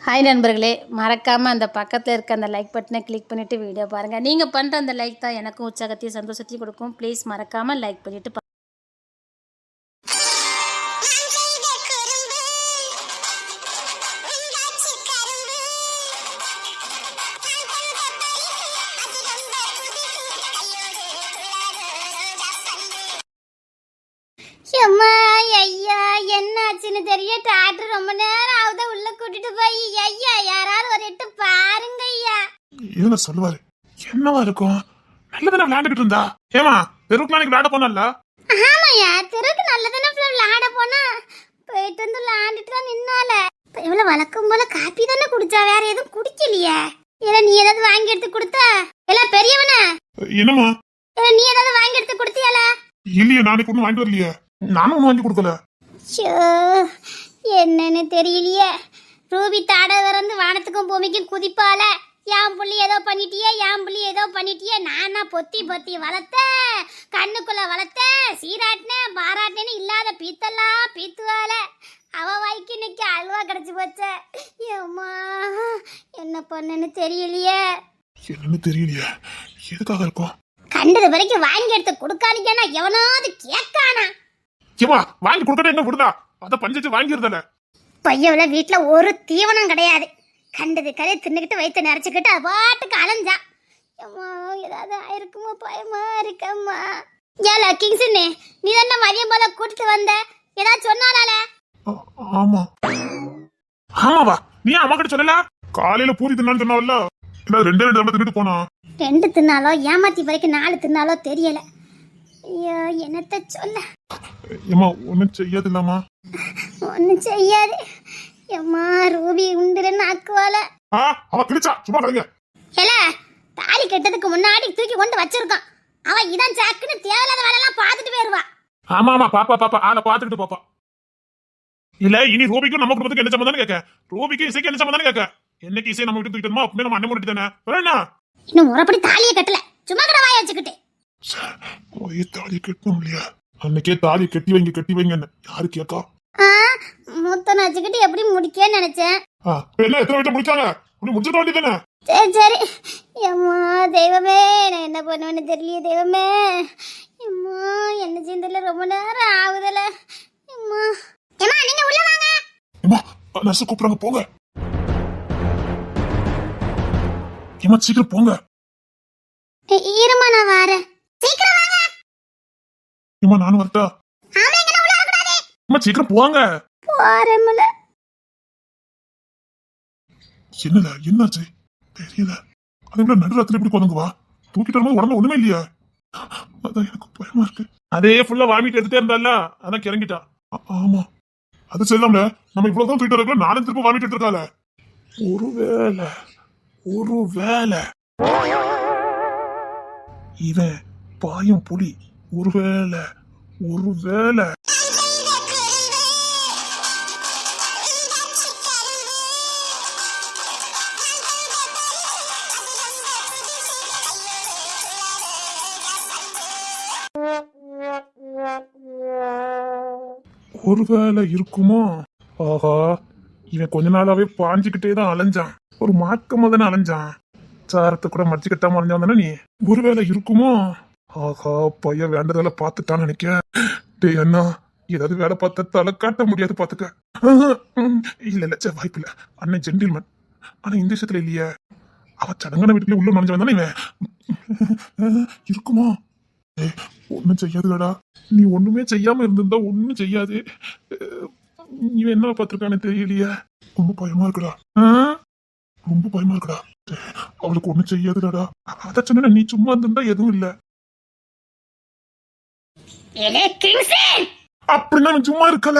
Hi நண்பர்களே, மறக்காமல் அந்த பக்கத்தில் இருக்க அந்த லைக் பட்டனை கிளிக் பண்ணிவிட்டு வீடியோ பாருங்கள். நீங்கள் பண்ணுற அந்த லைக் தான் எனக்கும் உற்சாகத்தையும் சந்தோஷத்தையும் கொடுக்கும். ப்ளீஸ் மறக்காமல் லைக் பண்ணிவிட்டு என்னாச்சுன்னு தெரிய டாக்டர் ரொம்ப நேரம் ஆகுத உள்ள கூட்டிட்டு போய் ஐயா யாராவது ஒரு எட்டு பாருங்க ஐயா. இவங்க சொல்லுவாரு என்னவா இருக்கும், நல்லதானே விளையாண்டுட்டு இருந்தா. ஏமா தெருவுக்கு நாளைக்கு விளையாட போனல? ஆமாய்யா, தெருவுக்கு நல்லதானே விளையாட போனா. போயிட்டு வந்து விளையாண்டுட்டு தான் நின்னால. இவ்வளவு வழக்கம் போல காப்பி தானே குடிச்சா, வேற எதுவும் குடிக்கலையே. இல்ல நீ ஏதாவது வாங்கி எடுத்து கொடுத்தா? இல்ல பெரியவன என்னமா? இல்ல நீ ஏதாவது வாங்கி எடுத்து கொடுத்தியால? இல்லையே, நாளைக்கு ஒன்னும் வாங்கிட்டு வரலையே. நானும் ஒன்னும் வாங்கி கொடுக்கல. என்னன்னு தெரியலையே. ரூபி தாட விறந்து வானத்துக்கும் பூமிக்கும் குதிப்பால. என் புள்ளி ஏதோ பண்ணிட்டியே, என் புள்ளி ஏதோ பண்ணிட்டியே. நானா பொத்தி பொத்தி வளர்த்தேன், கண்ணுக்குள்ள வளர்த்தேன், சீராட்டினேன் பாராட்டினேன்னு இல்லாத பீத்தெல்லாம் பீத்துவால. அவ வாய்க்கு இன்னைக்கு அல்வா கிடைச்சு போச்ச. ஏம்மா என்ன பண்ணன்னு தெரியலையே. என்னன்னு தெரியலையே, எதுக்காக இருக்கும்? கண்டது வரைக்கும் வாங்கி எடுத்து கொடுக்காதீங்கன்னா எவனாவது கேட்கானா? ஏமா வாங்கி கொடுக்கறது என்ன விடுதா? அத பஞ்சத்து வாங்கிருதல. பையவுல வீட்டுல ஒரு தீவனம் கிடையாது. கண்டது கதை தின்னுக்கிட்டு வயிற்று நிறைச்சுக்கிட்டு அது பாட்டுக்கு அலைஞ்சா. அம்மா ஏதாவது ஆயிருக்குமோ பயமா இருக்கம்மா. ஏல கிங்ஸ்னே, நீ தானே மதியம் போல கூட்டிட்டு வந்த, ஏதாவது சொன்னாலால? ஆமா ஆமாவா, நீ அம்மா கிட்ட சொல்லல? காலையில பூரி தின்னான்னு சொன்னாவல்ல, இல்ல ரெண்டே ரெண்டு தடவை தின்னுட்டு போனா. ரெண்டு தின்னாலோ ஏமாத்தி வரைக்கும் 4 தின்னாலோ தெரியல. ஐயோ என்னத்த சொல்ல. ஏமா ஒன்னும் செய்யாது இல்லாமா? ஒன்னும் செய்யாது. எம்மா ரூபி உண்டுன்னு ஆக்குவால. அவ கிழிச்சா சும்மா கலைங்க. ஏல தாலி கெட்டதுக்கு முன்னாடி தூக்கி கொண்டு வச்சிருக்கான். அவ இதான் சாக்குன்னு தேவையில்லாத வேலையெல்லாம் பார்த்துட்டு போயிருவா. ஆமா ஆமா பாப்பா பாப்பா ஆளை பார்த்துக்கிட்டு பாப்பா. இல்ல இனி ரூபிக்கும் நம்ம குடும்பத்துக்கு என்ன சம்பந்தம் கேட்க, ரூபிக்கு இசைக்கு என்ன சம்பந்தம் கேட்க. என்னைக்கு இசை நம்ம விட்டு தூக்கிட்டோமோ அப்பவே நம்ம அண்ணன் முன்னாடி தானே வரேன்னா. இன்னும் முறைப்படி தாலியை கட்டல, சும்மா கடை வாய வச்சுக்கிட்டு. தாலி கட்டணும் இல்லையா? அன்னைக்கே தாலி கட்டி வைங்க யாரு கேட்கா? மூத்த நச்சுக்கிட்டு எப்படி முடிக்கன்னு நினைச்சேன். என்ன எத்தனை வீட்டை முடிச்சாங்க, முடிச்சிட வேண்டியதானே? சரி சரி. எம்மா தெய்வமே, நான் என்ன பண்ணுவேன்னு தெரியலையே தெய்வமே. எம்மா என்ன செய்யல, ரொம்ப நேரம் ஆகுதுல. எம்மா எம்மா நீங்க உள்ள வாங்க. எம்மா நர்ஸ் கூப்பிடுறாங்க, போங்க. எம்மா சீக்கிரம் போங்க. இருமா நான் வரேன், சீக்கிரம் வாங்க. எம்மா நானும் வரட்டா? அம்மா சீக்கிரம் போங்க. போறேன்ல. என்னல என்னாச்சு தெரியல. அதே விட நடுராத்திரி எப்படி கொதங்குவா? தூக்கிட்டு வரும்போது உடம்பு ஒண்ணுமே இல்லையா? அதான் எனக்கு பயமா இருக்கு. அதே ஃபுல்லா வாமிட் எடுத்துட்டே இருந்தால, அதான் கிறங்கிட்டா. ஆமா அது செல்லாமல, நம்ம இவ்வளவுதான் தூக்கிட்டு வரக்குள்ள நானும் திரும்ப வாமிட் எடுத்துருக்கால. ஒருவேளை இவன் பாயும் புலி. ஒருவேளை இருக்குமோ? ஆஹா, இவன் கொஞ்ச நாளாவே பாஞ்சுக்கிட்டே தான் அலைஞ்சான். ஒரு மாக்கமா தானே அலைஞ்சான். சாரத்தை கூட மடிச்சு கட்டாம அலைஞ்சான் தானே நீ. ஒருவேளை இருக்குமோ? ஆஹா, பையன் வேண்டதால பாத்துட்டான்னு நினைக்க. டே அண்ணா, ஏதாவது வேலை பார்த்த தலை காட்ட முடியாது பாத்துக்க. இல்ல வாய்ப்பு இல்ல. அண்ணன் ஜென்டில்மேன். ஆனா இந்த விஷயத்துல இல்லையே. அவ சடங்கான வீட்டுல உள்ள நுழைஞ்சவன் தானே இவன். இருக்குமோ? ஒன்னும் செய்யாதுடா. நீ ஒண்ணுமே செய்யாம இருந்திருந்தா ஒண்ணும் செய்யாது. இவன் என்ன பாத்திருக்கானு தெரியலையே. ரொம்ப பயமா இருக்குடா. அவளுக்கு ஒண்ணும் செய்யாதுடா. அத சொன்ன, நீ சும்மா இருந்திருந்தா எதுவும் இல்ல. அப்படின்னா சும்மா இருக்கல.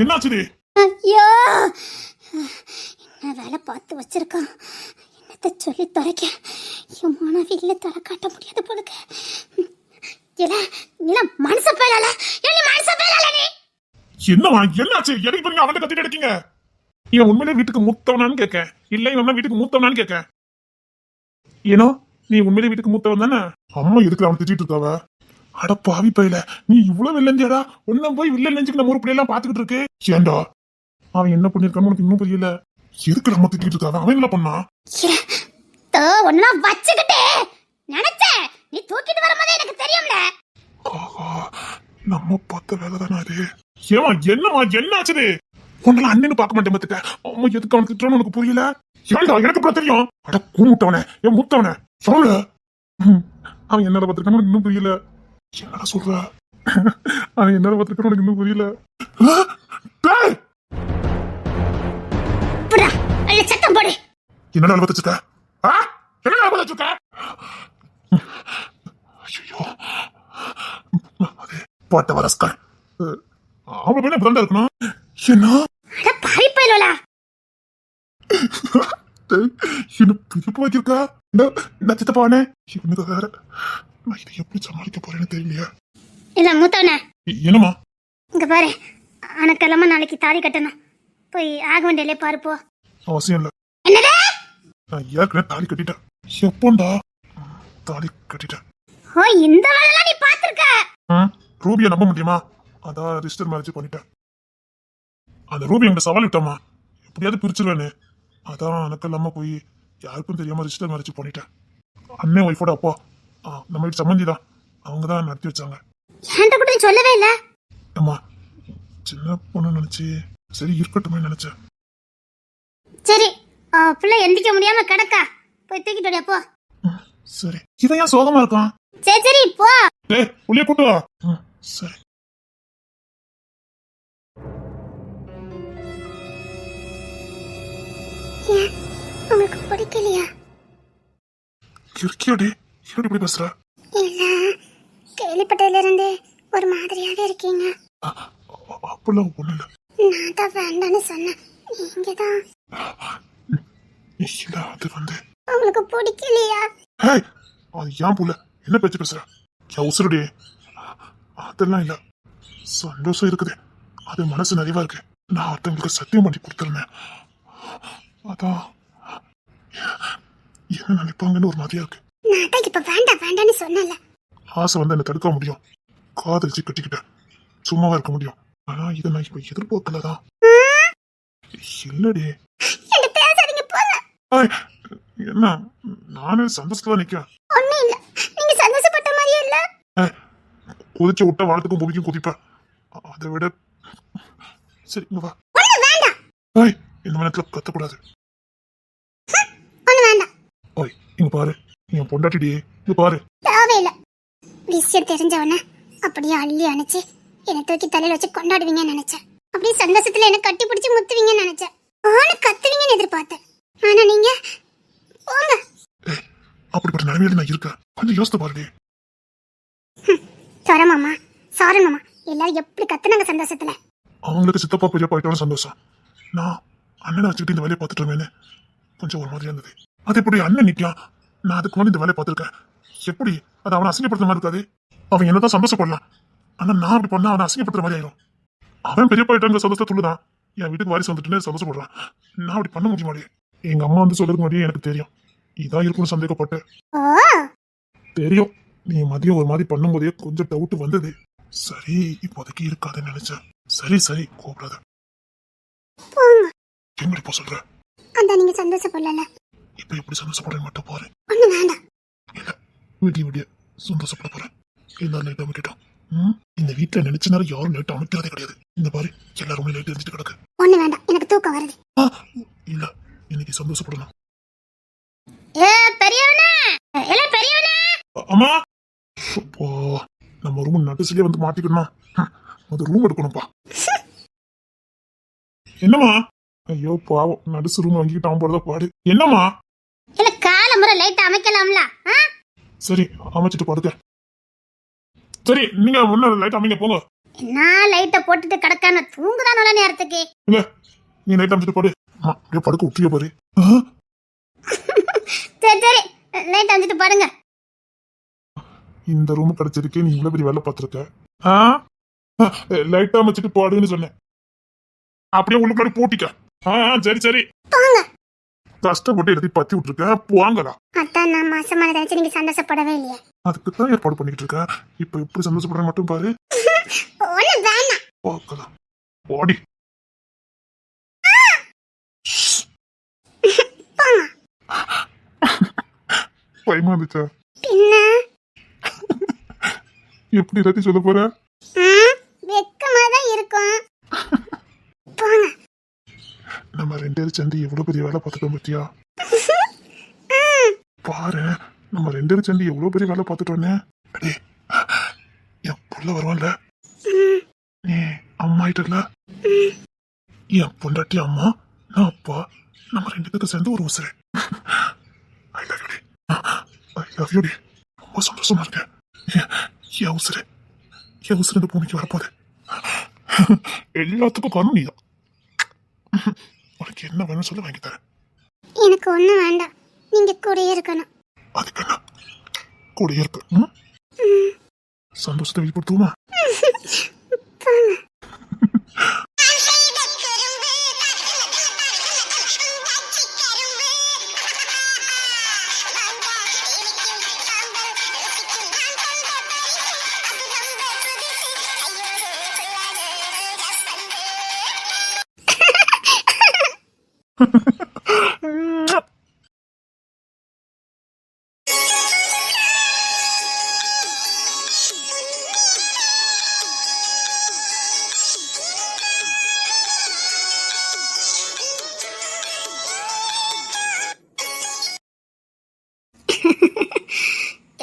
என்னாச்சு? ஐயோ என்ன வேலை பார்த்து வச்சிருக்கான். என்னத்த சொல்லி தொலைக்க. என் மனைவியில தலை காட்ட முடியாது போலுக்கு. மனச பேரால நீ என்னவா என்னாச்சு? எதுக்கு பண்ணி அவன் கத்திட்டு இருக்கீங்க? இவன் உண்மையிலே வீட்டுக்கு மூத்தவனான்னு கேட்க, இல்ல இவன் வீட்டுக்கு மூத்தவனான்னு கேட்க. ஏனோ நீ உண்மையிலே வீட்டுக்கு மூத்தவன் தானே? அம்மா எதுக்கு அவன் திட்டிட்டு இருக்காவ? அட பாவி பையில, நீ இவ்வளவு வில்லஞ்சியாடா? ஒன்னும் போய் வில்ல நெஞ்சுக்கு நம்ம ஒரு பிள்ளையெல்லாம் பாத்துக்கிட்டு இருக்கு. ஏண்டா அவன் என்ன பண்ணிருக்கான்னு உனக்கு இன்னும் புரியல? எதுக்கு நம்ம திட்டிட்டு இருக்காவ? அவன் என்ன பண்ணா? ஒன்னா வச்சுக்கிட்டே நினைச்சேன், நீ தூக்கிட்டு வரும்போதே எனக்கு தெரியும்ல. ஆஹா, நம்ம பார்த்த வேலை தானே அது. ஏமா என்னமா என்ன ஆச்சுது? உன்னால அண்ணன்னு பார்க்க மாட்டேன் பார்த்துக்க. அம்மா எதுக்கு அவனுக்கு திட்டுறான்னு உனக்கு புரியல? ஏன்டா எனக்கு அப்புறம் தெரியும். அட கூமுட்டவனே, என் முத்தவனே சொல்லு. அவன் என்னடா பார்த்துருக்கான்னு உனக்கு இன்னும் புரியல? என்னடா சொல்ற? அவன் என்னடா பார்த்துருக்கான்னு உனக்கு இன்னும் புரியல? சத்தம் போடு. என்னடா வச்சுக்க? என்னடா வச்சுக்க? ஐயோ போட்ட வரஸ்கர் அவன் என்ன பிறந்தா இருக்கணும். என்ன பாரி பயிலோலா என்ன பிரிப்பு வச்சிருக்கா? இந்த சித்தப்பானே இவனுக்கு வேற. நான் இதை எப்படி சமாளிக்க போறேன்னு தெரியலையா? இல்ல மூத்தவனே, என்னமா இங்க பாரு, அனக்கெல்லாம நாளைக்கு தாலி கட்டணும். போய் ஆக வேண்டியலே பாரு போ. அவசியம் இல்ல. என்னடா? நான் ஏற்கனவே தாலி கட்டிட்டேன். எப்போண்டா தாலி கட்டிட்டேன்? ஓ, இந்த வேலைலாம் நீ பாத்துருக்க? ரூபியை நம்ப முடியுமா? அதான் ரிஜிஸ்டர் மேரேஜ் பண்ணிட்டேன். அந்த ரூபி எங்க சவால் விட்டாமா, எப்படியாவது பிரிச்சிருவேன்னு. அதான் எனக்கு இல்லாம போய் யாருக்கும் தெரியாம ரிஜிஸ்டர் மேரேஜ் பண்ணிட்டேன். அண்ணன் ஒய்ஃபோட அப்பா நம்ம வீட்டு சம்பந்தி தான், அவங்க தான் நடத்தி வச்சாங்க. என்கிட்ட கூட சொல்லவே இல்ல. அம்மா சின்ன பொண்ணு நினைச்சு சரி இருக்கட்டுமே நினைச்சேன். சரி, பிள்ளை எந்திக்க முடியாம கிடக்கா, போய் தூக்கிட்டு வரியா போ. சரி, இவன் ஏன் சோகமா இருக்கான்? சரி சரி போ. உள்ளே கூட்டு வா. சரி. உங்களுக்கு பிடிக்கலையா? இருக்கியாடி, எப்படி இப்படி பேசுற? இல்ல, கேள்விப்பட்டதுல இருந்து ஒரு மாதிரியாவே இருக்கீங்க. அப்பெல்லாம் ஒண்ணு இல்ல. நான் தான் வேண்டான்னு சொன்னேன், நீங்க தான். இல்ல, அது வந்து உங்களுக்கு பிடிக்கலையா? அது ஏன் புள்ள என்ன பேச்சு பேசுற? உசுருடி. அதெல்லாம் இல்ல, சந்தோஷம் இருக்குது, அது மனசு நிறைவா இருக்கு. நான் ஒருத்தவங்களுக்கு சத்தியம் பண்ணி கொடுத்துருந்தேன், அதான் என்ன நினைப்பாங்கன்னு ஒரு மாதிரியா இருக்கு. நான் தான் இப்ப வேண்டாம் வேண்டான்னு சொன்னல. ஆசை வந்து என்ன தடுக்க முடியும்? காதலிச்சு கட்டிக்கிட்டேன், சும்மாவா இருக்க முடியும்? ஆனா இதை நான் இப்ப எதிர்பார்க்கலதான். இல்லடி. என்ன, நானே சந்தோஷத்துல நிக்கிறேன். ஒண்ணும் இல்ல, நீங்க சந்தோஷப்பட்ட மாதிரியே இல்ல. குதிச்சு விட்ட வானத்துக்கும் பூமிக்கும் குதிப்பேன், அதை விட சரி இங்க வா. வேண்டாம். இந்த நேரத்துல கத்தக்கூடாது. ஒண்ணு வேண்டாம். ஓய் இங்க பாரு, என் பொண்டாட்டிடியே, இங்க பாரு. தேவையில்ல. விஷயம் தெரிஞ்சவன அப்படியே அள்ளி அணைச்சு என்னை தூக்கி தலையில வச்சு கொண்டாடுவீங்கன்னு நினைச்சேன். அப்படியே சந்தோஷத்துல என்ன கட்டி பிடிச்சு முத்துவீங்கன்னு நினைச்சேன். ஆளு கத்துவீங்கன்னு எதிர்பார்த்தேன். ஆனா நீங்க போங்க. அப்படிப்பட்ட நிலைமையில நான் இருக்கேன், கொஞ்சம் யோசித்து பாருடி. சாரி மாமா, சாரி மாமா. எல்லாரும் எப்படி கத்துனாங்க சந்தோஷத்துல. அவங்களுக்கு சித்தப்பா பெரியப்பா ஆயிட்டாலும் சந்தோஷம். நான் அண்ணனை வச்சுக்கிட்டு இந்த வேலையை பார்த்துட்டு இருந்தேன்னு கொஞ்சம் ஒரு மாதிரியா இருந்தது. அது எப்படி அண்ணன் நிக்கலாம்? நான் அதுக்கு முன்னாடி இந்த வேலையை பார்த்துருக்கேன். எப்படி அது அவனை அசிங்கப்படுத்துற மாதிரி இருக்காது? அவன் என்னதான் சந்தோஷப்படலாம், ஆனா நான் அப்படி பண்ணா அவனை அசிங்கப்படுத்துற மாதிரி ஆயிரும். அவன் பெரியப்பா ஆயிட்டாங்க சந்தோஷத்துள்ளதான் என் வீட்டுக்கு வாரிசு வந்துட்டுன்னு சந்தோஷப்படுறான். நான் அப்படி பண்ண முடியுமாடி? எங்க அம்மா வந்து சொல்றதுக்கு முன்னாடியே எனக்கு தெரியும் இதான் இருக்கும்னு சந்தேகப்பட்டேன். தெரியும், நீ மதியம் ஒரு மாதிரி பண்ணும்போதே கொஞ்சம் டவுட் வந்தது. சரி இப்போதைக்கு இருக்காதுன்னு நினைச்சேன். சரி சரி கூப்பிடாத. எங்கடி போ சொல்ற? அந்த நீங்க சந்தோஷப்படல, இப்ப எப்படி சந்தோஷப்படுறேன் மட்டும் பாரு. ஒண்ணு வேண்டாம். இல்ல, விடிய விடிய சந்தோஷப்பட போறேன். எல்லாரும் லைட் அமைக்கிட்டோம். இந்த வீட்டுல நினைச்ச நேரம் யாரும் லைட் அமைக்கிறதே கிடையாது. இந்த பாரு எல்லாருமே லைட் எரிஞ்சிட்டு கிடக்கு. ஒண்ணு வேண்டாம், எனக்கு தூக்கம் வருது. இல்ல, இன்னைக்கு சந்தோஷப்படணும். அம்மா நம்ம ரூம் நட்டுசிலே வந்து மாட்டிக்கணும். அது ரூம் எடுக்கணும்பா. என்னம்மா? ஐயோ பாவம், நடுசு ரூம் வாங்கிட்டு அவன் போறத பாடு. என்னம்மா? இல்ல கால முறை லைட் அமைக்கலாம்ல. சரி அமைச்சிட்டு படுக்க. சரி நீங்க முன்ன லைட் அமைங்க போங்க. நான் லைட்ட போட்டுட்டு கிடக்கான தூங்குதான் நல்ல நேரத்துக்கு. இல்ல நீ லைட் அமைச்சிட்டு படு. அப்படியே படுக்க விட்டுறிய பாரு. சரி சரி லைட் அமைச்சிட்டு படுங்க. இந்த ரூம் கிடைச்சிருக்கே, நீ இவ்வளவு பெரிய வேலை பார்த்திருக்க. லைட் அமைச்சிட்டு பாடுன்னு சொன்னேன், அப்படியே உள்ளுக்குள்ள பூட்டிக்க. சரி சரி போங்க. கஷ்டப்பட்டு எடுத்து பத்தி விட்டுருக்க போங்கடா. அதான் நான் மாசமான நினைச்சு நீங்க சந்தோஷப்படவே இல்லையே. அதுக்கு தான் ஏற்பாடு பண்ணிட்டு இருக்க. இப்ப எப்படி சந்தோஷப்படுற மட்டும் பாரு. ஒண்ணு வேணாம். பார்க்கலாம். ஓடி. போங்க. பயமா இருந்துச்சா? பின்ன எப்படி எல்லாத்தையும் சொல்ல போற? வெக்கமா தான் இருக்கும். போங்க. நம்ம ரெண்டு பேரும் சேர்ந்து எவ்வளவு பெரிய வேலை பார்த்துட்டோம் பத்தியா? பாரு, நம்ம ரெண்டு பேரும் சேர்ந்து எவ்வளவு பெரிய வேலை பார்த்துட்டோன்னு. அடே, என் புள்ள வருவான்ல, நீ அம்மா ஆயிட்டல, என் பொண்டாட்டி அம்மா, நான் அப்பா, நம்ம ரெண்டு பேருக்கு சேர்ந்து ஒரு உசுரு. I love you. I love you. ரொம்ப சந்தோஷமா இருக்கேன். என் உசுரு இந்த பூமிக்கு வரப்போகுது. எல்லாத்துக்கும் காரணம் நீதான். உனக்கு என்ன வேணும் சொல்ல வாங்கி தரேன். எனக்கு ஒண்ணும் வேண்டாம், நீங்க கூடயே இருக்கணும். அதுக்கு என்ன கூட இருப்ப. சந்தோஷத்தை வெளிப்படுத்துவோமா?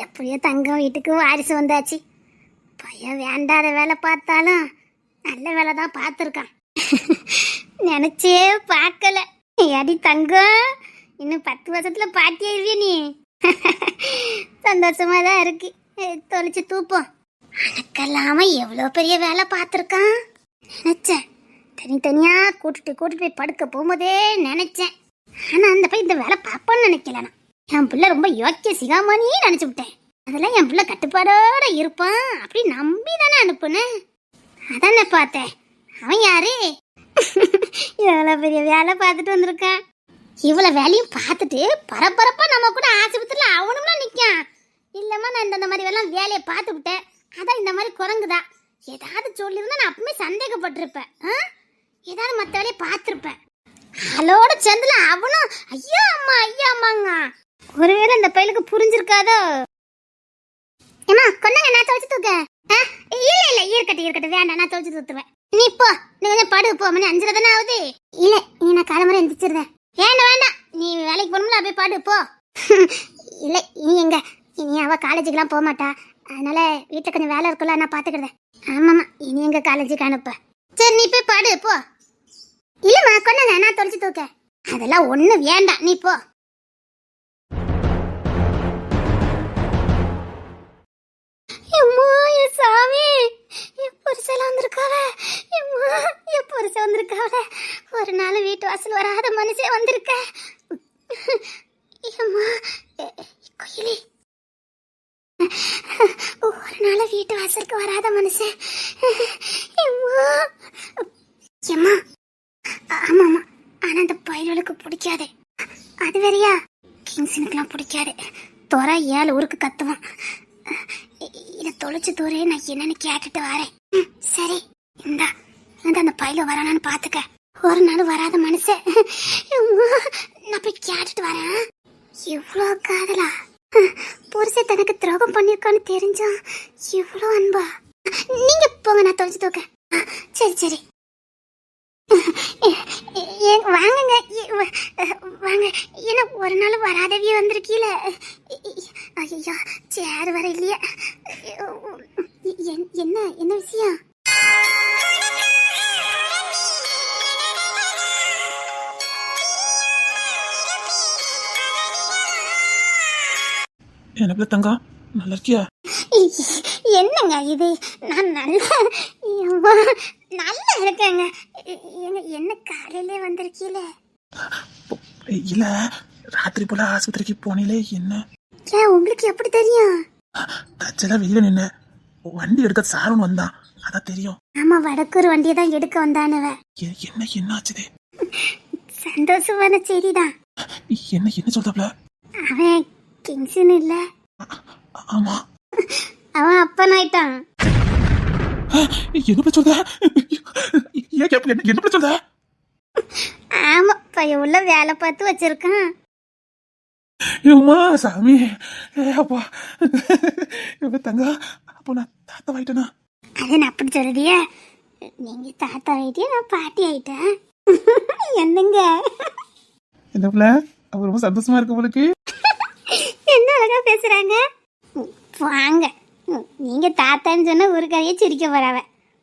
எப்படியோ தங்கம் வீட்டுக்கு வாரிசு வந்தாச்சு. பையன் வேண்டாத வேலை பார்த்தாலும் நல்ல வேலை தான் பார்த்துருக்கான். நினைச்சே பார்க்கல. அடி தங்கம், இன்னும் 10 வருஷத்துல பாட்டியாயிருவிய நீ. சந்தோஷமா தான் இருக்கு. தொலைச்சு தூப்போம். அனக்கல்லாம எவ்வளோ பெரிய வேலை பார்த்துருக்கான். நினைச்சேன் தனித்தனியா கூட்டிட்டு போய் படுக்க போகும்போதே நினைச்சேன். ஆனா அந்த பையன் இந்த வேலை பார்ப்பான்னு நினைக்கல. நான் என் பிள்ளை ரொம்ப யோக்கிய சிகாமணியே நினைச்சு விட்டேன். அதெல்லாம் என் பிள்ளை கட்டுப்பாடோட இருப்பான் அப்படி நம்பி தானே அனுப்புனேன். அதானே பார்த்தேன். அவன் யாரு? எவ்வளோ பெரிய வேலை பார்த்துட்டு வந்திருக்கான். இவ்வளோ வேலையும் பார்த்துட்டு பரபரப்பா நம்ம கூட ஆஸ்பத்திரியில் அவனும்லாம் நிற்கான். இல்லைம்மா நான் இந்த மாதிரி வேலையை பார்த்து விட்டேன், அதான் இந்த மாதிரி குரங்குதா ஏதாவது சொல்லியிருந்தா நான் அப்பவுமே சந்தேகப்பட்டிருப்பேன். ஏதாவது மற்ற வேலையை பார்த்துருப்பேன். அதோட சேர்ந்துல அவனும் ஐயா அம்மாங்க. ஒருவேளை இந்த பையலுக்கு புரிஞ்சிருக்காதோ. ஏமா கொண்டாங்க, நான் துவைச்சு தூக்க. இல்ல இருக்கட்டும் வேண்டாம், நான் துவைச்சு தூத்துவேன். நீ போ, நீ கொஞ்சம் படு போ. மணி 5 தானே ஆகுது. இல்ல நீ நான் காலமுறை எந்திரிச்சிருந்தேன். வேண்டாம் நீ வேலைக்கு போகணும்ல, அப்படியே பாடு போ. இல்ல நீ எங்க இனி அவ காலேஜுக்கெல்லாம் போக மாட்டா, அதனால வீட்டுல கொஞ்சம் வேலை இருக்குல்ல, நான் பாத்துக்கிடுவேன். ஆமாமா, இனி எங்க காலேஜுக்கு அனுப்ப. சரி நீ போய் பாடு போ. இல்லம்மா கொண்டாங்க, நான் தொலைச்சு தூக்க. அதெல்லாம் ஒண்ணு வேண்டாம், நீ போ. சாமி, என் புருஷன் வந்திருக்காவ. என் புருஷன் வந்திருக்காவ. ஒரு நாள் வீட்டு வாசல் வராத மனுஷன் வந்திருக்க. கோயிலே, ஒரு நாள் வீட்டு வாசலுக்கு வராத மனுஷன். ஆமாமா, ஆனா அந்த பயலுக்கு பிடிக்காது. அது வேறையா, கிங்ஸனுக்குலாம் பிடிக்காது. துறை 7 ஊருக்கு கத்துவான். இதை தொலைச்சு தூரே நான் என்னன்னு கேட்டுட்டு வரேன். சரி, இந்த அந்த பையில வரானான்னு பாத்துக்க. ஒரு நாள் வராத மனுஷன், நான் போய் கேட்டுட்டு வரேன். இவ்வளோ காதலா? புருஷன் தனக்கு துரோகம் பண்ணிருக்கான்னு தெரிஞ்சா இவ்வளோ அன்பா? நீங்க போங்க, நான் தொலைச்சு தூக்க. சரி வாங்குங்க, வாங்க. ஏன்னா ஒரு நாள் வராதவிய வந்திருக்கீல. ஐயா சேர் வர இல்லையா? என்ன விஷயம்? என்ன தங்கம், நல்லா இருக்கியா? என்னங்க இது? நான் நல்லா இருக்கேங்க. என்ன காலையிலே வந்திருக்கீல? இல்ல, ராத்திரி போல ஆஸ்பத்திரிக்கு போனீங்களே, என்ன? ஏன் உங்களுக்கு எப்படி தெரியும்? தச்சலா வெளியில நின்ன வண்டி எடுக்க சாருன்னு வந்தான், அதான் தெரியும். ஆமா, வடக்கூர் வண்டியை தான் எடுக்க வந்தானவ. என்ன ஆச்சுதே? சந்தோஷமான செய்திதான். என்ன என்ன சொல்றாப்ல? அவன் கிங்ஸ்னு இல்ல, ஆமா. அவன் அப்பன் ஆயிட்டான். என்ன சொல்ற? ஏன் கேப்ல என்ன சொல்ற? ஆமா, பையன் உள்ள வேலை பார்த்து வச்சிருக்கான். அம்மா சாமி, அப்பா தங்க, அப்போ நான் தாத்தா ஆயிட்டேனா? அது நான் அப்படி சொல்லுதிய, நீங்க தாத்தா ஆயிட்டியா, நான் பாட்டி ஆயிட்டேன். என்னங்க என்னப்ல, அப்ப ரொம்ப சந்தோஷமா இருக்கு உங்களுக்கு. என்ன அழகா பேசுறாங்க. வாங்க, நீங்க தாத்தான்னு சொன்ன ஒரு கதையை சிரிக்க போறாவ.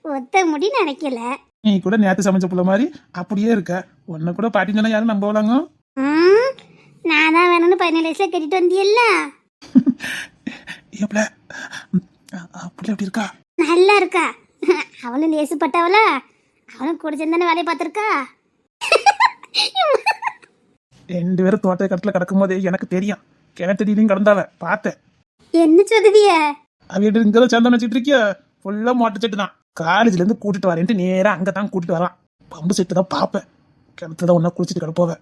ஒத்த முடி நினைக்கல. நீ கூட நேத்து சமைச்ச புள்ள மாதிரி அப்படியே இருக்க. உன்னை கூட பாட்டின்னு சொன்னா யாரும் நம்பலாங்க? நான் தான் வேணும்னு 17 வயசுல கட்டிட்டு வந்தியல்ல. ஏப்ல அப்படி எப்படி இருக்கா? நல்லா இருக்கா. அவளும் லேசுப்பட்டவள, அவளும் கூட சேர்ந்தானே வேலையை பார்த்துருக்கா. 2 பேரும் தோட்ட கடத்துல கிடக்கும் போதே எனக்கு தெரியும். கிணத்தடியிலையும் கிடந்தாவ பார்த்தேன். என்ன சொல்லுதிய? அவ இங்கதான் சேர்ந்து வச்சுட்டு இருக்கிய, ஃபுல்லா மோட்டர் செட்டு தான். காலேஜ்ல இருந்து கூட்டிட்டு வரேன்ட்டு நேரா அங்கதான் கூட்டிட்டு வரான். பம்பு செட்டு தான் பார்ப்பேன், கிணத்துலதான் ஒன்னா குளிச்சுட்டு கிடப்போவேன்.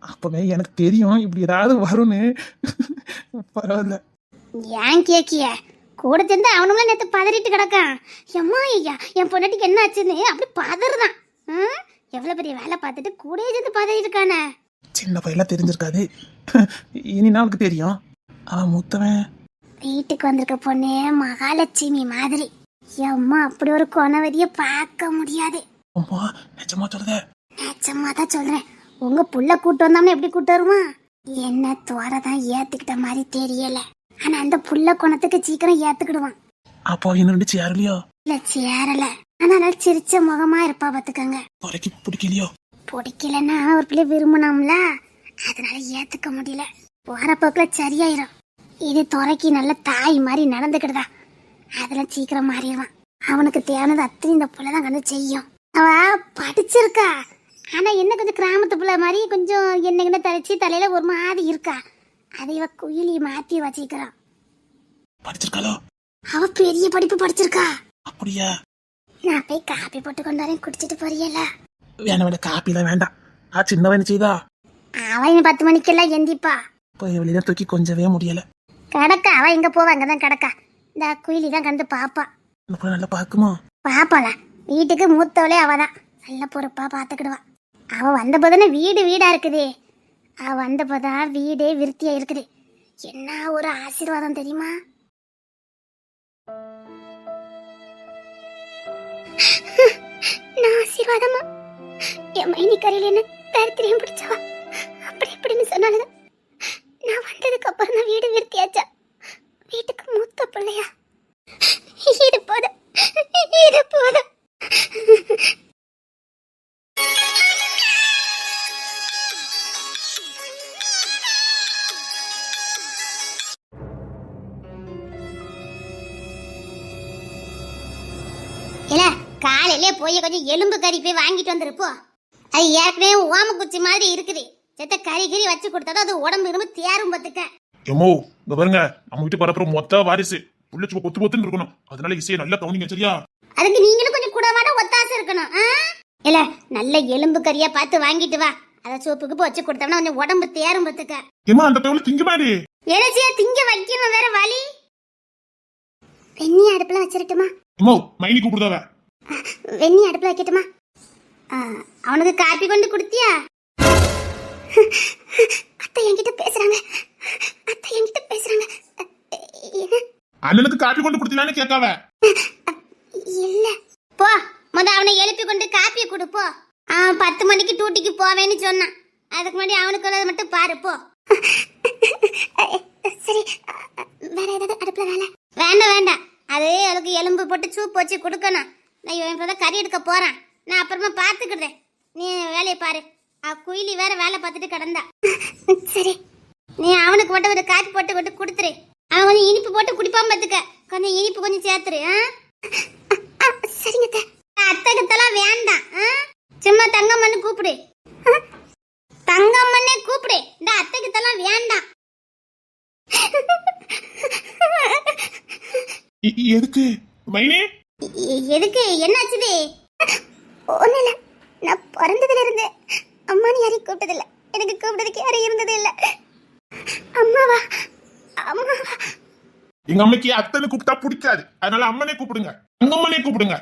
அப்பவே எனக்கு தெரியும் இப்படி ஏதாவது வரும்னு. பரவாயில்ல. ஏன் கேக்கிய? கூட சேர்ந்து அவனும் நேற்று பதறிட்டு கிடக்கான். எம்மா ஐயா, என் பொண்டாட்டிக்கு என்ன ஆச்சுன்னு அப்படி பதறுதான். எவ்வளவு பெரிய வேலை பார்த்துட்டு கூட சேர்ந்து பதறிட்டு இருக்கானே. சின்ன பையெல்லாம் தெரிஞ்சிருக்காது, இனி அவனுக்கு தெரியும். அவன் மூத்தவன். வீட்டுக்கு வந்திருக்க பொண்ணு மகாலட்சுமி மாதிரி. எம்மா அப்படி ஒரு கொணவதிய பார்க்க முடியாது. அம்மா நிஜமா சொல்றத? நிஜமா தான் சொல்றேன். உங்க புள்ள கூட்டு வந்தோம்னா எப்படி கூட்டு வருமா? என்ன தோரதான் ஏத்துக்கிட்ட மாதிரி தெரியல. ஆனா அந்த புள்ள குணத்துக்கு சீக்கிரம் ஏத்துக்கிடுவான். அப்போ இன்னும் சேரலையோ? இல்ல சேரல, ஆனா சிரிச்ச முகமா இருப்பா பாத்துக்கங்க. துறைக்கு பிடிக்கலையோ? பிடிக்கலன்னா ஒரு பிள்ளை விரும்பினோம்ல, அதனால ஏத்துக்க முடியல. போற போக்குல சரியாயிரும். இது துறைக்கு நல்ல தாய் மாதிரி நடந்துக்கிடுதா, அதெல்லாம் சீக்கிரம் மாறிடுவான். அவனுக்கு தேவையானது அத்தனை இந்த புள்ளதான் கண்டு செய்யும். அவ படிச்சிருக்கா, ஆனா என்ன கொஞ்சம் கிராமத்து புள்ள மாதிரி கொஞ்சம் என்ன தரைச்சி தலையில ஒரு மாதிரி இருக்கா. அதை இவ குயிலி மாத்தி வச்சிக்கிறான். படிச்சிருக்காளோ? அவ பெரிய படிப்பு படிச்சிருக்கா. அப்படியா? நான் போய் காப்பி போட்டு கொண்டாரேன், குடிச்சிட்டு போறியல? வேணா வேணா, காப்பிலாம் வேண்டாம். சின்னவன் என்ன செய்தா? அவன் 10 மணிக்கெல்லாம் எந்திப்பா. போய் வெளியில தூக்கி கொஞ்சவே முடியல. கடக்கா, அவ எங்க போவா, அங்கதான் கடக்கா. இந்த குயிலி தான் கண்டு பாப்பா. நல்லா பாக்குமா? பாப்பாள, வீட்டுக்கு மூத்தவளே அவதான். நல்ல பொறுப்பா பாத்துக்கிடுவா. அவ வந்த போதானே வீடு வீடா இருக்குது. அவ வந்த போதான் வீடே விருத்தியா இருக்குது. என்ன ஒரு ஆசீர்வாதம் தெரியுமா? நான் ஆசீர்வாதமா? என் மைனி கரையில என்ன தரித்திரியம் பிடிச்சவா அப்படி இப்படின்னு சொன்னாலுதான் நான் வந்ததுக்கு அப்புறம் தான் வீடு விருத்தியாச்சா. வீட்டுக்கு மூத்த பிள்ளையா? இது போதும், இது போதும். இல்ல, காலையிலே போய் கொஞ்சம் எலும்பு கறி போய் வாங்கிட்டு வந்துருப்போம். அது ஏற்கனவே ஓம குச்சி மாதிரி இருக்குது. செத்த கறி கறி வச்சு கொடுத்தாதான் அது உடம்பு இரும்பு தேரும் பத்துக்க. எம்மோ இங்க பாருங்க, நம்ம வீட்டு பரப்புற மொத்த வாரிசு புள்ள சும்மா கொத்து கொத்துன்னு இருக்கணும். அதனால இசையை நல்லா கவனிங்க, சரியா? அதுக்கு நீங்களும் கொஞ்சம் கூடவாட ஒத்தாசை இருக்கணும். இல்ல, நல்ல எலும்பு கறியா பார்த்து வாங்கிட்டு வா. அத சோப்புக்கு வச்சு கொடுத்தோம்னா கொஞ்சம் உடம்பு தேரும் பத்துக்க. ஏமா அந்த பேவுல திங்க மாதிரி எழுச்சியா திங்க வைக்கணும், வேற வழி. வெண்ணி அடுப்புல வச்சிரட்டுமா? எம்மோ மைனி கூப்பிடுதாவ. வெண்ணி அடுப்புல வைக்கட்டுமா? அவனுக்கு காப்பி கொண்டு கொடுத்தியா? அத்தை என்கிட்ட பேசுறாங்க, அத்தை என்கிட்ட பேசுறாங்க. என்ன? அண்ணனுக்கு காப்பி கொண்டு கொடுத்தீங்களான்னு கேட்காவ. இல்ல, போ முத அவனை எழுப்பி கொண்டு காப்பியை கொடுப்போ. 10 மணிக்கு டூட்டிக்கு போவேன்னு சொன்னான். அதுக்கு முன்னாடி அவனுக்கு மட்டும் பாரு, போ. சரி, வேற ஏதாவது அடுப்புல வேலை? வேண்டாம் வேண்டாம், அது அவளுக்கு எலும்பு போட்டு சூப் வச்சு கொடுக்கணும். நான் இவன் இப்பதான் கறி எடுக்க போறான், நான் அப்புறமா பாத்துக்கிடுறேன். நீ வேலையை பாரு. குயிலி வேற வேலை பார்த்துட்டு கிடந்தா. சரி, நீ அவனுக்கு மட்டும் ஒரு காப்பி போட்டு கொண்டு கொடுத்துரு. அவன் கொஞ்சம் இனிப்பு போட்டு குடிப்பாம பாத்துக்க. கொஞ்சம் இனிப்பு கொஞ்சம் சேர்த்துரு. சரிங்க. அத்தகத்தெல்லாம் வேண்டாம், சும்மா தங்கம்மன்னு கூப்பிடு. தங்கம்மன்னே கூப்பிடு. இந்த அத்தகத்தெல்லாம் வேண்டாம். எதுக்கு மைனி? எதுக்கு? என்னாச்சுது? ஒண்ணுல, நான் பிறந்ததுல இருந்து அம்மான்னு யாரையும் கூப்பிட்டதில்ல. எனக்கு கூப்பிட்டதுக்கு யாரும் இருந்தது இல்ல. அம்மாவா? அம்மாவா? எங்க அம்மைக்கு அத்தனை கூப்பிட்டா பிடிக்காது, அதனால அம்மனே கூப்பிடுங்க, உங்க அம்மனே கூப்பிடுங்க.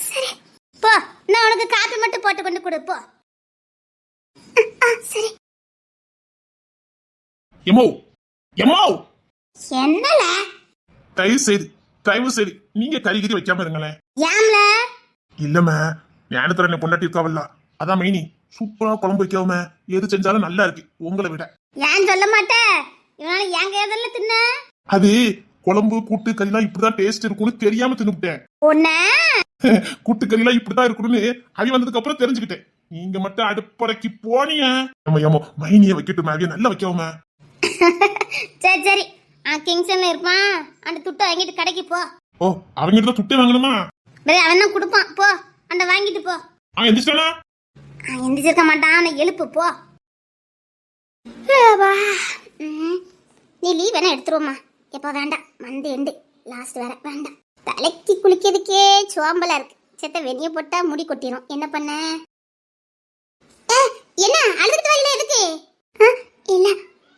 சரி போ, நான் உனக்கு காப்பி மட்டும் போட்டு கொண்டு கொடு போ. சரி. எமோ எமோ, என்னல? தயவு செய்து நீங்க கறிகிரி வைக்காம இருங்களேன். ஏம்ல? இல்லம்மா, ஞானத்துல என்ன பொண்டாட்டி இருக்காவல்ல, அதான் மெயினி. சூப்பரா குழம்பு வைக்காம எது செஞ்சாலும் நல்லா இருக்கு உங்களை விட. ஏன் சொல்ல மாட்டேன்? இவனால ஏங்க எதெல்லாம் தின்ன? அது குழம்பு கூட்டு கறிலாம் இப்படிதான் டேஸ்ட் இருக்கும்னு தெரியாம தின்னுட்டேன். உன்ன கூட்டு கறிலாம் இப்படிதான் இருக்கணும்னு அவி வந்ததுக்கு அப்புறம் தெரிஞ்சுக்கிட்டேன். நீங்க மட்டும் அடுப்படைக்கு போனீங்க. ஏமோ மைனிய வைக்கட்டும், அவிய நல்லா வைக்கவுமா. சரி சரி, கிங்ஸ்ல இருப்பான், அந்த துட்டை வாங்கிட்டு கடைக்கு போ. ஓ, அவங்க தான் துட்டே வாங்கணுமா? அவன் தான் கொடுப்பான், போ அந்த வாங்கிட்டு போ. அவன் எந்திரிச்சானா? எந்திரிச்சிருக்க மாட்டான், எழுப்பு போ. நீ லீவ் வேணா எடுத்துருவோமா? எப்போ வேண்டாம், மந்து எண்டு லாஸ்ட் வேற வேண்டாம். தலைக்கு குளிக்கிறதுக்கே சோம்பலா இருக்கு. செத்த வெளியே போட்டா முடி கொட்டிடும். என்ன பண்ண? என்ன அழுதுட்டு வரல? எதுக்கு? இல்ல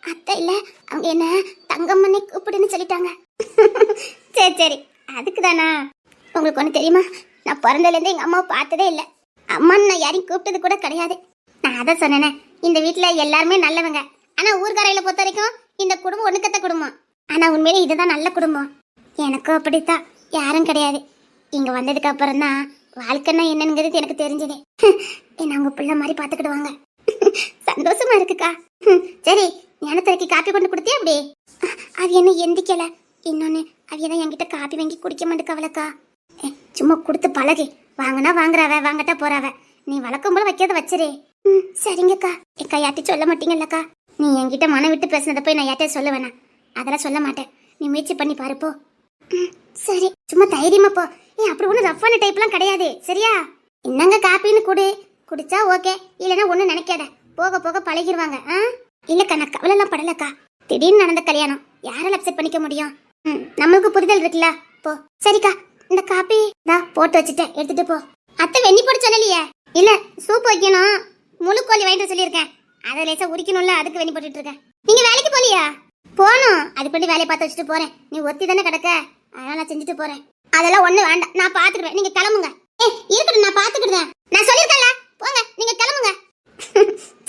அத்தை இல்ல, அவங்க என்ன தங்கம்மனை கூப்பிடுன்னு சொல்லிட்டாங்க. சரி சரி, அதுக்கு தானா? உங்களுக்கு ஒண்ணு தெரியுமா? நான் பிறந்ததுலேருந்து எங்க அம்மாவை பார்த்ததே இல்லை. அம்மான்னு நான் யாரையும் கூப்பிட்டது கூட கிடையாது. நான் அதான் சொன்னேனே, இந்த வீட்டுல எல்லாருமே நல்லவங்க. ஆனா ஊர்கரையில பொறுத்த வரைக்கும் இந்த குடும்பம் ஒண்ணுக்கத்த குடும்பம். ஆனா உண்மையிலே இதுதான் நல்ல குடும்பம். எனக்கும் அப்படித்தான், யாரும் கிடையாது. இங்க வந்ததுக்கு அப்புறம் தான் வாழ்க்கைன்னா என்னங்கிறது எனக்கு தெரிஞ்சது. என்ன அவங்க பிள்ளை மாதிரி பாத்துக்கிடுவாங்க. சந்தோஷமா இருக்குக்கா. சரி, ஞானத்துறைக்கு காப்பி கொண்டு கொடுத்தே அப்படி? அது என்ன எந்திக்கல. இன்னொன்னு அவையதான் என்கிட்ட காப்பி வாங்கி குடிக்க மாட்டேக்கவளக்கா. சும்மா கொடுத்து பழகு. வாங்கினா வாங்குறாவ, வாங்கட்டா போறாவ. நீ வழக்கம் போல வைக்கிறத வச்சிரு. சரிங்கக்கா. எக்கா யார்ட்டி சொல்ல மாட்டீங்கல்லக்கா? நீ என்கிட்ட மனம் விட்டு பேசுனத போய் நான் யார்ட்டே சொல்ல வேணாம். அதெல்லாம் சொல்ல மாட்டேன். நீ முயற்சி பண்ணி பாருப்போ. சரி, சும்மா தைரியமா போ. அப்படி ஒன்றும் ரஃப்பான டைப்லாம் கிடையாது, சரியா? என்னங்க காப்பின்னு குடு, குடிச்சா ஓகே, இல்லைன்னா ஒன்றும் நினைக்காத. போக போக பழகிடுவாங்க. இல்லக்கா, நான் கவலைலாம் படலக்கா. திடீர்னு நடந்த கல்யாணம், யாரால அப்செட் பண்ணிக்க முடியும்? நம்மளுக்கு புரிதல் இருக்குல்ல. போ. சரிக்கா, இந்த காப்பி தான் போட்டு வச்சுட்டேன், எடுத்துட்டு போ. அத்தை வெண்ணி போட்டு சொல்லலையே? இல்ல, சூப் வைக்கணும், முழு கோழி வாங்கிட்டு சொல்லியிருக்கேன். அதை லேசா உரிக்கணும்ல, அதுக்கு வெண்ணி போட்டுட்டு இருக்கேன். நீங்க வேலைக்கு போலியா? போகணும், அது பண்ணி வேலையை பார்த்து வச்சுட்டு போறேன். நீ ஒத்தி தானே கிடக்க, அதனால நான் செஞ்சுட்டு போறேன். அதெல்லாம் ஒண்ணு வேண்டாம், நான் பாத்துக்கிடுவேன். நீங்க கிளம்புங்க. இருக்கட்டும், நான் பாத்துக்கிடுவேன். நான் சொல்லிருக்கேன்ல, போங்க, நீங்க கிளம்புங்க.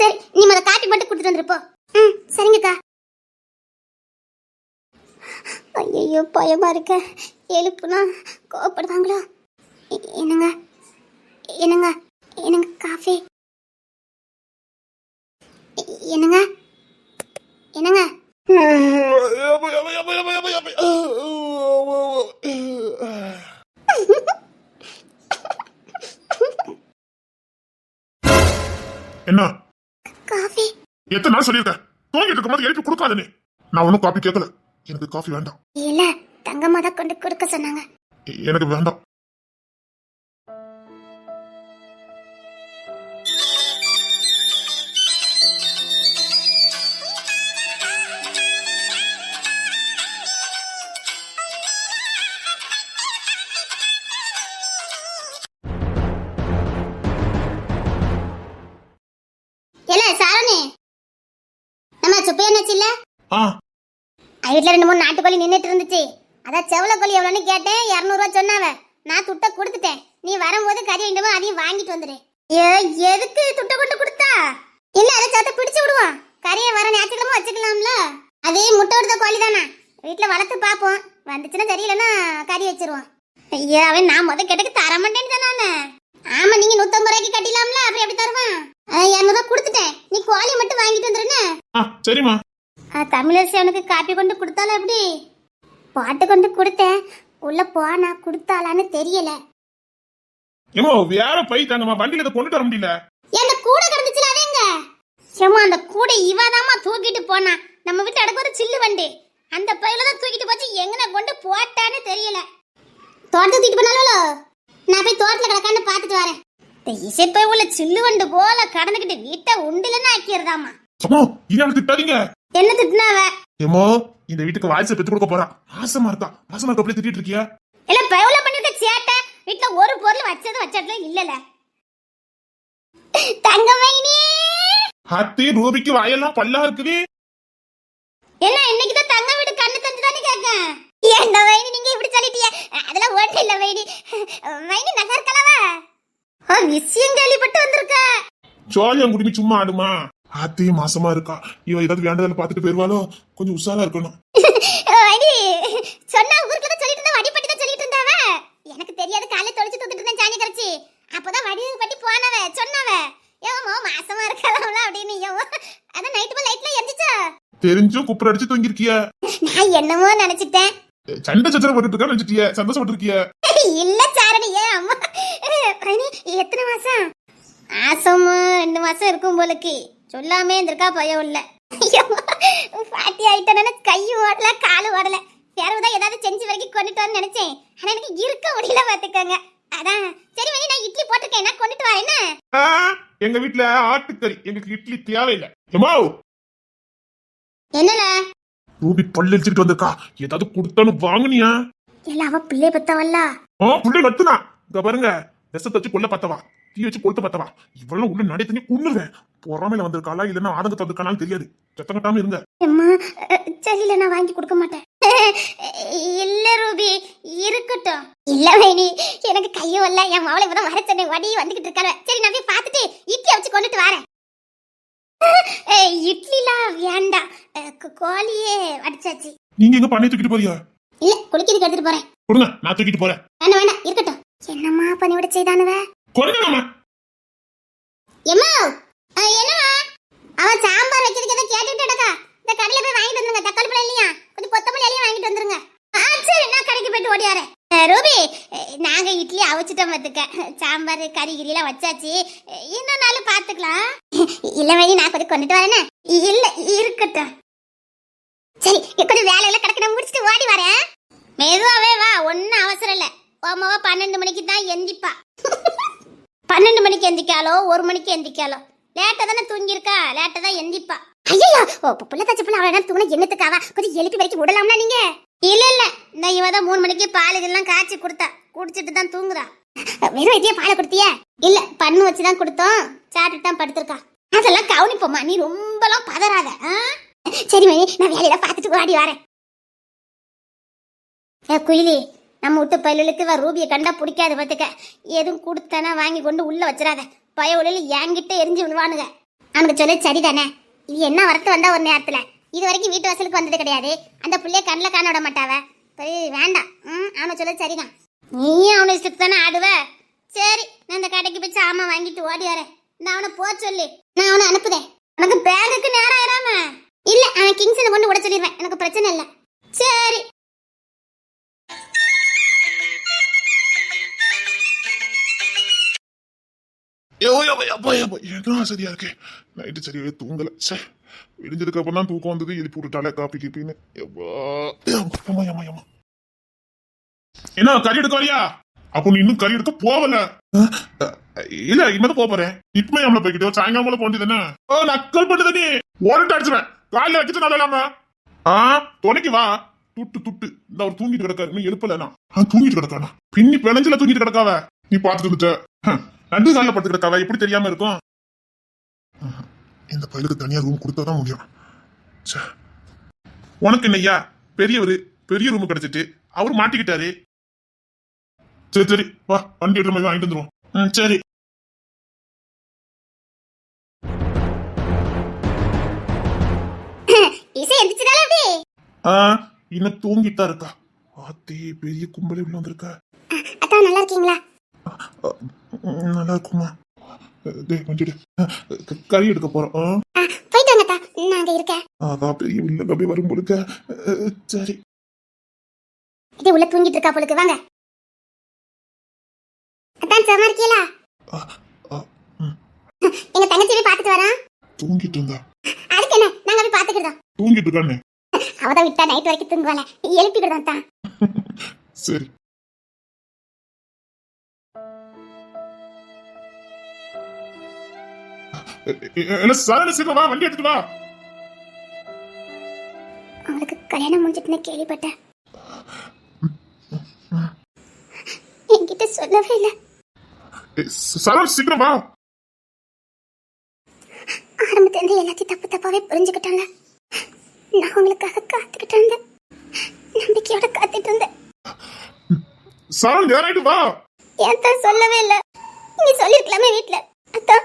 சரி, நீ முத காப்பி மட்டும் கொடுத்துட்டு வந்துருப்போ. சரிங்கக்கா. ஐயோ, பயமா இருக்க. எழுப்புனா கோவப்படுவாங்களோ? என்னங்க என்னங்க என்னங்க காஃபி? என்னங்க என்னங்க? என்ன காஃபி? எத்தனை நாள் சொல்லியிருக்கேன், தூங்கிட்டு இருக்கும்போது எழுப்பி கொடுக்காத. நீ நான் ஒன்னும் காஃபி கேட்கல. எனக்கு காஃபி வேண்டாம். இல்ல, தங்கம்மா தான் கொண்டு கொடுக்க சொன்னாங்க. எனக்கு வேண்டாம். சுப்பையனாச்சுல்ல? வீட்டுல 2-3 நாட்டுக்கோழி நின்னுட்டு இருந்துச்சு. அதான் செவல கோழி எவ்வளோன்னு கேட்டேன். 200 ரூபா சொன்னாவ. நான் துட்ட கொடுத்துட்டேன். நீ வரும்போது கறி வேண்டுமோ அதையும் வாங்கிட்டு வந்துடு. எதுக்கு துட்ட கொண்டு கொடுத்தா? இல்ல, அதை சேர்த்து பிடிச்சு விடுவோம். கறியை வர ஞாயிற்றுக்கிழமை வச்சுக்கலாம்ல. அதே முட்டை விடுத்த கோழி தானே, வீட்டுல வளர்த்து பார்ப்போம். வந்துச்சுன்னா தெரியலன்னா கறி வச்சிருவோம். ஐயா, அவன் நான் முத கேட்டக்கு தர மாட்டேன்னு தானே. ஆமா, நீங்க 150 ரூபாய்க்கு கட்டிலாம்ல, அப்புறம் எப்படி தருவான்? 200 ரூபா கொடுத்துட்டேன். நீ கோழி மட்டும் வாங்கிட்டு வந்துருன்னு. சரிம்மா. தமிழரசி அவனுக்கு காப்பி கொண்டு கொடுத்தாலும் எப்படி? பாட்டு கொண்டு கொடுத்தேன். உள்ள போனா கொடுத்தாலான்னு தெரியல. வேற போயிட்டாங்கம்மா, வண்டியில இதை கொண்டுட்டு வர முடியல. அந்த கூடை கிடந்துச்சுல, அது எங்க? சும்மா அந்த கூடை இவாதாமா தூக்கிட்டு போனா. நம்ம வீட்டு அடக்கு ஒரு சில்லு வண்டி, அந்த பையில தான் தூக்கிட்டு போச்சு. எங்கன கொண்டு போட்டான்னு தெரியல. தோட்டத்துக்கு தூக்கிட்டு போனாலும் நான் போய் தோட்டத்துல கிடக்கான்னு பாத்துட்டு வரேன். இசைப்பை உள்ள சில்லு வண்டு போல கடந்துகிட்டு வீட்டை உண்டிலன்னு ஆக்கிடுதாமா. திட்டாதீங்க. என்ன திட்டினாவ? ஏமோ, இந்த வீட்டுக்கு வாய்ஸ் பெத்து கொடுக்க போறா. மாசமா இருக்கா, மாசமா இருக்க அப்படியே திட்டிட்டு இருக்கியா? இல்ல, பையல பண்ணிட்டு சேட்டை. வீட்டுல ஒரு பொருள் வச்சது வச்சதுல இல்லல. தங்கமைனி ஹாத்தி ரூபிக்கு வாயெல்லாம் பல்லா இருக்குது. என்ன இன்னைக்கு தான் தங்க வீடு கண்ணு தந்து தானே கேக்கேன். என்ன வைனி நீங்க இப்படி சொல்லிட்டீங்க? அதெல்லாம் ஒண்ணு இல்ல வைனி. வைனி நல்லா இருக்கலவா? விஷயம் கேள்விப்பட்டு வந்திருக்க. ஜாலியா குடிமி சும்மா ஆடுமா. ஹாத்தி மாசமா இருக்கா. இவ ஏதாவது வேண்டதில்ல பாத்துட்டு போயிருவாளோ, கொஞ்சம் உஷாரா இருக்கணும். வைனி சொன்னா ஊருக்கு தான் சொல்லிட்டு இருந்தா, வடிபட்டி தான் சொல்லிட்டு இருந்தாவ. எனக்கு தெரியாது, காலையில தொலைச்சு தூக்கிட்டு இருந்தேன் சாணி கரைச்சி. அப்பதான் வடி பட்டி போனவ சொன்னவ. ஏவமோ மாசமா இருக்கலாம் அப்படின்னு. அதான் நைட் போல லைட்ல எரிஞ்சிச்சா. தெரிஞ்சும் குப்புற அடிச்சு தூங்கிருக்கிய. நான் என்னமோ நினைச்சிட்டேன். சண்டை சச்சரவு போட்டுட்டு இருக்கா நினைச்சிட்டிய. சந்தோஷப்பட்டு இருக்கிய. இல்ல சாரணி, ஏன் அம்மா வைனி எத்தனை மாசம்? மாசமா 2 மாசம் இருக்கும் போலக்கு. சொல்லாமே இருந்திருக்கா பயம் இல்ல. பாட்டி ஆயிட்டேன்னு கை ஓடல காலு ஓடல. யாராவது ஏதாவது செஞ்சு வரைக்கும் கொண்டுட்டு வரேன்னு நினைச்சேன். ஆனா எனக்கு இருக்க முடியல பாத்துக்கோங்க. அதான் சரி வைனி நான் இட்லி போட்டிருக்கேன், நான் கொண்டுட்டு வரேன். என்ன எங்க வீட்டுல ஆட்டுக்கறி, எங்களுக்கு இட்லி தேவையில்லை. எம்மா என்னல ரூபி பல்லு அடிச்சுட்டு வந்திருக்கா. ஏதாவது கொடுத்தானு வாங்குனியா? இல்ல அவ பிள்ளை பத்தவல்ல. புள்ளை கத்துனா. இங்க பாருங்க, விஷத்தை வச்சு கொல்ல பத்தவா, தீ வச்சு கொளுத்த பத்தவா. இவ்வளவு உள்ள நடை தண்ணி குண்ணுவேன். பொறாமையில வந்திருக்காளா இல்லன்னா ஆதங்கத்தை வந்திருக்கானாலும் தெரியாது. சத்தம் கட்டாம இருங்க. அம்மா சரியில்ல, நான் வாங்கி கொடுக்க மாட்டேன். இல்ல ரூபி இருக்கட்டும். இல்ல வைனி எனக்கு கையும் இல்ல. என் மாவளை இப்பதான் வர சொன்னேன், வடி வந்துகிட்டு இருக்காரு. சரி நான் போய் பார்த்துட்டு இட்லி வச்சு கொண்டுட்டு வரேன். இட்லிலாம் வேண்டாம், கோழியே அடிச்சாச்சு. நீங்க எங்க பண்ணி தூக்கிட்டு போறியா? இல்ல குளிக்கிறதுக்கு எடுத்துட்டு போறேன். கொடுங்க, நான் தூக்கிட்டு போறேன். வேண்டாம் வேண்டாம் இருக்கட்டும். என்னம்மா பண்ணி விட செய்தானுவ? கொடுங்க. எம்மா என்னமா அவன் சாம்பார் வைக்கிறதுக்கு ஏதோ கேட்டுட்டு இருக்கா. இந்த கடையில போய் வாங்கிட்டு வந்துருங்க. தக்காளி பழம் இல்லையா, கொஞ்சம் கொத்தமல்லி எல்லாம் வாங்கிட்டு வந்துருங்க. சரி நான் கடைக்கு போயிட்டு ஓடியாரேன். ரூபி நாங்க இட்லி அவிச்சிட்டோம் பாத்துக்க. சாம்பார் கறி கிரியெல்லாம் வச்சாச்சு. இன்னும் நாள் பாத்துக்கலாம். இல்ல வேணி நான் கொஞ்சம் கொண்டுட்டு வரேனே. இல்ல இருக்கட்டும். சரி கொஞ்சம் வேலையெல்லாம் கிடக்கு, நான் முடிச்சுட்டு ஓடி வரேன். மெதுவாவே வா, ஒன்னும் அவசரம் இல்ல. ஓமாவா 12 மணிக்கு தான் எந்திப்பா. 12 மணிக்கு எந்திக்காலோ 1 மணிக்கு எந்திக்காலோ லேட்டா தானே தூங்கிருக்கா. லேட்டா தான் எந்திப்பா. ஐயோ புள்ள தச்ச புள்ள அவள தூண என்னத்துக்காவா? கொஞ்சம் எழுப்பி வரைக்கும் விடலாம்னா நீங்க? இல்ல இல்ல, இந்த இவ தான் 3 மணிக்கு பால் இதெல்லாம் காய்ச்சி கொடுத்தா, குடிச்சிட்டு தான் தூங்குறா. வெறும் இதே பாலை கொடுத்தியா? இல்ல பண்ணு வச்சுதான் கொடுத்தோம், சாப்பிட்டு தான் படுத்திருக்கா. அதெல்லாம் கவனிப்போமா, நீ ரொம்பலாம் பதறாத. சரி மணி நான் வேலையில பார்த்துட்டு ஓடி வரேன். குயிலி நம்ம விட்டு பயிலுக்கு ரூபியை கண்டா பிடிக்காது பார்த்துக்க. எதுவும் கொடுத்தானா வாங்கி கொண்டு உள்ள வச்சிடாத. பய உள்ள என்கிட்ட எரிஞ்சு விடுவானுங்க. அவனுக்கு சொல்ல சரிதானே. இது என்ன வரத்து வந்தா ஒரு நேரத்துல. இது வரைக்கும் வீட்டு வாசலுக்கு வந்தது கிடையாது. அந்த பிள்ளைய கண்ணில் காண விட மாட்டாவ. வேண்டாம். அவனை சொல்ல சரிதான். நீயும் அவனை இஷ்டத்து தானே ஆடுவ. சரி நான் இந்த கடைக்கு போய் சாமான் வாங்கிட்டு ஓடி வரேன். நான் அவனை போ சொல்லி நான் அவனை அனுப்புதேன். உனக்கு பேங்குக்கு நேரம் ஆயிராம. இல்ல அவன் கிங்ஸனை கொண்டு விட சொல்லிடுவேன், எனக்கு பிரச்சனை இல்லை. சரி என்ன சரியா இருக்கே. நைட்டு சரியாவே தூங்கல. விடிஞ்சதுக்கு அப்புறம் தான் தூக்கம் வந்தது. எழுப்பி விட்டுட்டாலே காப்பி கீப்பின்னு. என்ன கறி எடுக்க வரியா? அப்போ நீ இன்னும் கறி எடுக்க போவல? இல்ல இனிமே போக போறேன். இப்பமே நம்மள போய்கிட்டு சாயங்காலம் போல போண்டி தானே. நக்கல் பண்ணுது நீ. ஓரட்டு அடிச்சுவேன். காலையில வச்சுட்டு நல்லா இல்லாம துணைக்கு வா. துட்டு துட்டு இந்த அவர் தூங்கிட்டு கிடக்காரு. நீ எழுப்பலனா தூங்கிட்டு கிடக்கானா? பின்னி பிணைஞ்சில தூங்கிட்டு கிடக்காவ. நீ பாத்துட்டு வந்துட்ட. 2 காலில் படுத்து கிடக்காவ. எப்படி தெரியாம இருக்கும்? இந்த பையலுக்கு தனியா ரூம் கொடுத்தாதான் முடியும். உனக்கு என்னய்யா பெரியவரு, பெரிய ரூம் கிடைச்சிட்டு அவரு மாட்டிக்கிட்டாரு. சரி சரி வா, வண்டி எடுத்து மாதிரி வாங்கிட்டு வந்துருவோம். சரி இன்னும் தூங்கிட்டா இருக்கா. ஆத்தி பெரிய கும்பலே உள்ள வந்திருக்கா. அதான் நல்லா இருக்கீங்களா? நல்லா இருக்குமா? கொஞ்சம் கறி எடுக்க போறோம். போயிட்டு வாங்கத்தா, நாங்க இருக்கேன். அதான் பெரிய உள்ள அப்படியே வரும் போலுக்க. சரி இது உள்ள தூங்கிட்டு இருக்கா போலுக்கு. வாங்க. அதான் சும்மா இருக்கீங்களா? எங்க தங்கச்சி போய் பார்த்துட்டு வரேன். தூங்கிட்டு இருந்தா? அதுக்கு என்ன, நாங்க போய் பார்த்துக்கிட்டோம். தூங்கிட்டு இருக்கானே. அவதான் விட்டா நைட் வரைக்கும் தூங்குவாள, எழுப்பிக்கிட்டோம் தான். சரி சீக்கிரம் வா, வண்டி எடுத்துட்டு வா. அவளுக்கு கல்யாணம் முடிஞ்சிட்டுன்னு கேள்விப்பட்டேன். என்கிட்ட சொல்லவே இல்லை. சரவண சீக்கிரம் வா. இருந்து எல்லாத்தையும் தப்பு தப்பாவே புரிஞ்சுக்கிட்டாங்க. நான் உங்களுக்காக காத்துக்கிட்டு இருந்தேன், நம்பிக்கையோட காத்துட்டு இருந்தேன். சார் யாராயிட்டு வா. ஏன் தான் சொல்லவே இல்லை? நீ சொல்லிருக்கலாமே வீட்டுல. அதான்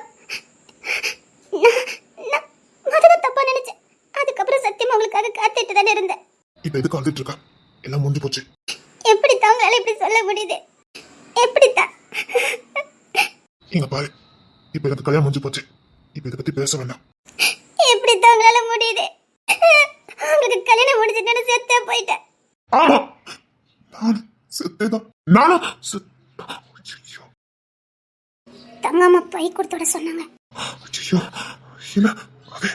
நான் முதல்ல தப்பா நினைச்சேன். அதுக்கப்புறம் சத்தியமா உங்களுக்காக காத்துட்டு தானே இருந்தேன். இப்ப எதுக்கு அழுதுட்டு இருக்கா? எல்லாம் முடிஞ்சு போச்சு. எப்படித்தான் உங்களால இப்படி சொல்ல முடியுது? எப்படித்தான்? இங்க பாரு, இப்ப எனக்கு கல்யாணம் முடிஞ்சு போச்சு. இப்ப இதை பத்தி பேச வேண்டாம். எப்படித்தான் உங்களால முடியுது? உங்களுக்கு கல்யாணம் முடிஞ்சுட்டு செத்தே போயிட்டேன். ஆமா, நான் செத்தேதான். நானும் ஐயோ. தங்கம்மா பை கொடுத்தோட சொன்னாங்க. ஐயோ, இல்ல அது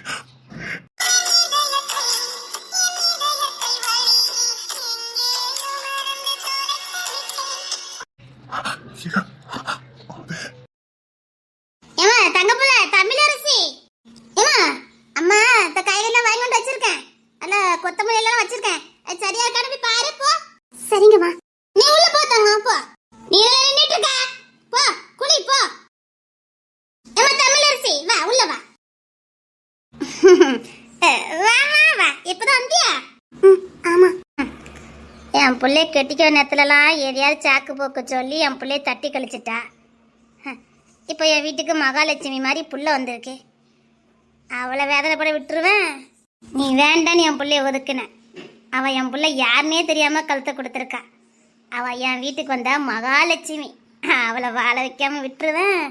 ஏமா தங்கப்புல தமிழரசி, ஏமா அம்மா இந்த காய்கறிலாம் வாங்கி கொண்டு வச்சிருக்கேன். அல்ல கொத்தமல்லி எல்லாம் வச்சிருக்கேன். அது சரியா இருக்கான்னு போய் பாரு போ. சரிங்கம்மா. நீ உள்ள போ தங்கம், போ. நீ எல்லாம் நின்னுட்டு இருக்க, போ குளி போ. ஏமா தமிழரசி வா உள்ள வா. வா வா வா. இப்பதான் வந்தியா? ஆமா. என் பிள்ளைய கெட்டிக்க நேரத்துலலாம் எதையாவது சாக்கு போக்க சொல்லி என் பிள்ளைய தட்டி கழிச்சிட்டா. இப்போ என் வீட்டுக்கு மகாலட்சுமி மாதிரி புள்ள வந்திருக்கு. அவளை வேதனைப்பட விட்டுருவேன்? நீ வேண்டான்னு என் பிள்ளைய ஒதுக்குன. அவள் என் பிள்ளை யாருன்னே தெரியாமல் கழுத்தை கொடுத்துருக்கா. அவள் என் வீட்டுக்கு வந்தா மகாலட்சுமி. அவளை வாழ வைக்காம விட்டுருவேன்?